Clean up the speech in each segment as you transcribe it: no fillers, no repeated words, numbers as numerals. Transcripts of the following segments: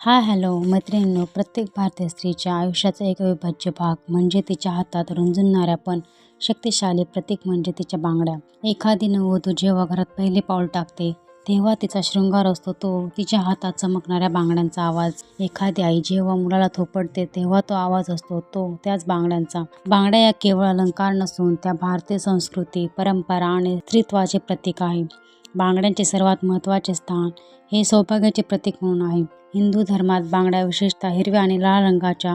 Hello मैत्रिणींनो, प्रत्येक भारतीय स्त्रीच्या आयुष्याचा एक अविभाज्य भाग म्हणजे तिच्या हातात रुंजणाऱ्या पण शक्तिशाली प्रतीक म्हणजे तिच्या बांगड्या. एखादी नववधू जेव्हा घरात पहिले पाऊल टाकते तेव्हा तिचा शृंगार असतो तो तिच्या हातात चमकणाऱ्या बांगड्यांचा आवाज. एखादी आई जेव्हा मुलाला थोपटते तेव्हा तो आवाज असतो तो त्याच बांगड्यांचा. बांगड्या या केवळ अलंकार नसून त्या भारतीय संस्कृती, परंपरा आणि स्त्रीत्वाचे प्रतीक आहे. बांगड्यांचे सर्वात महत्त्वाचे स्थान हे सौभाग्याचे प्रतीक म्हणून आहे. हिंदू धर्मात बांगड्या विशेषतः हिरव्या आणि लाल रंगाच्या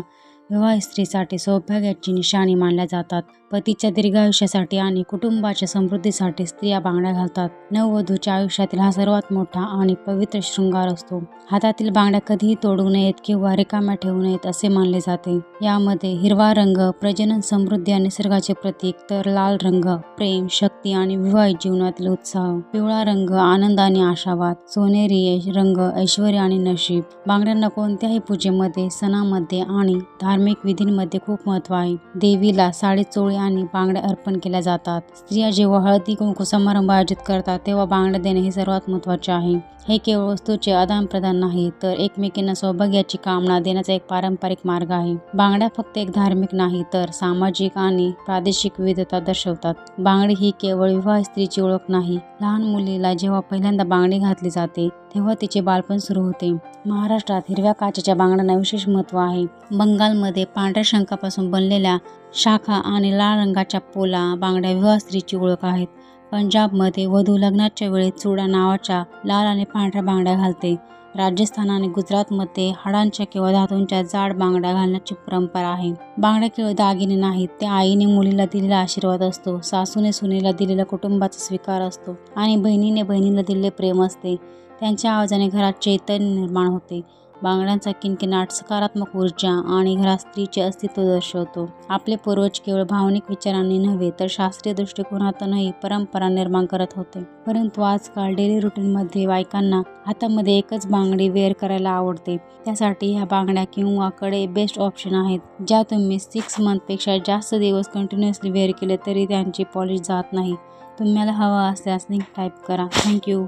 विवाहित स्त्रीसाठी सौभाग्याची निशाणी मानल्या जातात. पतीच्या दीर्घायुष्यासाठी आणि कुटुंबाच्या समृद्धीसाठी स्त्रिया बांगड्या घालतात. नववधूच्या आयुष्यातील हा सर्वात मोठा आणि पवित्र शृंगार असतो. हातातील बांगड्या कधीही तोडू नयेत किंवा रिकाम्या ठेवू नयेत असे मानले जाते. यामध्ये हिरवा रंग प्रजनन, समृद्धी आणि निसर्गाचे प्रतीक, तर लाल रंग प्रेम, शक्ती आणि विवाहित जीवनातील उत्साह, पिवळा रंग आनंद आणि आशावाद, सोनेरी रंग ऐश्वर्य आणि नशीब. बांगड्यांना कोणत्याही पूजेमध्ये, सणामध्ये आणि धार्मिक विधींमध्ये खूप महत्त्व आहे. देवीला साडी, चोळी आणि बांगड्या अर्पण केल्या जातात. स्त्रिया जेव्हा हळदी कुंकू समारंभ आयोजित करतात तेव्हा बांगड्या देणे हे सर्वात महत्त्वाचे आहे. हे केवळ वस्तूचे आदानप्रदान नाही तर एकमेकींना सौभाग्याची कामना देण्याचा एक पारंपरिक मार्ग आहे. बांगड्या फक्त एक धार्मिक नाही तर सामाजिक आणि प्रादेशिक विविधता दर्शवतात. बांगडी ही केवळ विवाहित स्त्रीची ओळख नाही. लहान मुलीला जेव्हा पहिल्यांदा बांगडी घातली जाते तेव्हा तिचे बालपण सुरू होते. महाराष्ट्रात हिरव्या काचेच्या बांगड्यांना विशेष महत्त्व आहे. बंगालमध्ये पांढऱ्या शंखापासून बनलेल्या शाखा आणि लाल रंगाच्या पोला बांगड्या विवाहित स्त्रीची ओळख आहेत. पंजाबमध्ये वधू लग्नाच्या वेळी चुडा नावाच्या लाल आणि पांढऱ्या बांगड्या घालते. राजस्थान आणि गुजरातमध्ये हाडांच्या किंवा धातूंच्या जाड बांगड्या घालण्याची परंपरा आहे. बांगड्या केवळ दागिने नाहीत, त्या आईने मुलीला दिलेला आशीर्वाद असतो, सासूने सुनेला दिलेला कुटुंबाचा स्वीकार असतो आणि बहिणीने बहिणीला दिलेले प्रेम असते. त्यांच्या आवाजाने घरात चैतन्य निर्माण होते. बांगड्यांचा किणकिणाट सकारात्मक ऊर्जा आणि घरात स्त्रीचे अस्तित्व दर्शवतो. आपले पूर्वज केवळ भावनिक विचारांनी नव्हे तर शास्त्रीय दृष्टिकोनातूनही परंपरा निर्माण करत होते. परंतु आजकाल डेली रुटीनमध्ये बायकांना हातामध्ये एकच बांगडी वेअर करायला आवडते. त्यासाठी ह्या बांगड्या किंवा कडे बेस्ट ऑप्शन आहेत, ज्या तुम्ही 6 मंथपेक्षा जास्त दिवस कंटिन्युअसली वेअर केले तरी त्यांची पॉलिश जात नाही. तुम्हाला हवा असल्यास लिंक टाईप करा. थँक्यू.